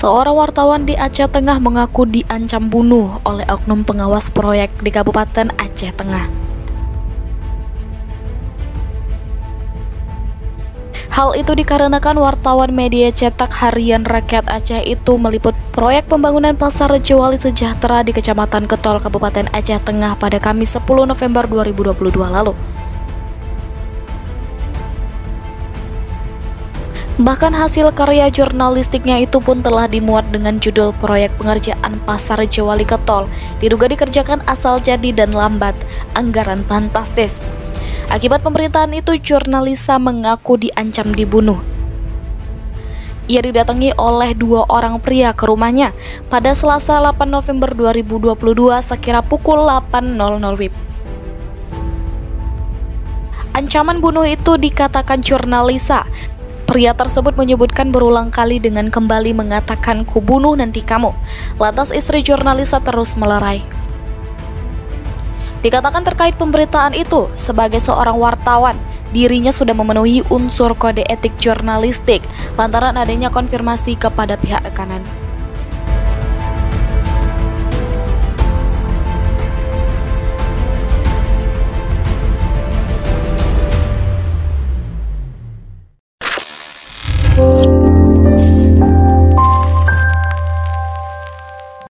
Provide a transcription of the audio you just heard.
Seorang wartawan di Aceh Tengah mengaku diancam bunuh oleh oknum pengawas proyek di Kabupaten Aceh Tengah. Hal itu dikarenakan wartawan media cetak harian Rakyat Aceh itu meliput proyek pembangunan Pasar Rejowali Sejahtera di Kecamatan Ketol, Kabupaten Aceh Tengah pada Kamis 10 November 2022 lalu. Bahkan hasil karya jurnalistiknya itu pun telah dimuat dengan judul Proyek Pengerjaan Pasar Rejowali Ketol diduga dikerjakan asal jadi dan lambat, anggaran fantastis. Akibat pemerintahan itu, jurnalisa mengaku diancam dibunuh. Ia didatangi oleh dua orang pria ke rumahnya pada Selasa 8 November 2022 sekira pukul 8.00 WIB. Ancaman bunuh itu dikatakan jurnalisa. Pria tersebut menyebutkan berulang kali dengan kembali mengatakan "ku bunuh nanti kamu". Lantas istri jurnalisa terus melerai. Dikatakan terkait pemberitaan itu, sebagai seorang wartawan, dirinya sudah memenuhi unsur kode etik jurnalistik lantaran adanya konfirmasi kepada pihak rekanan.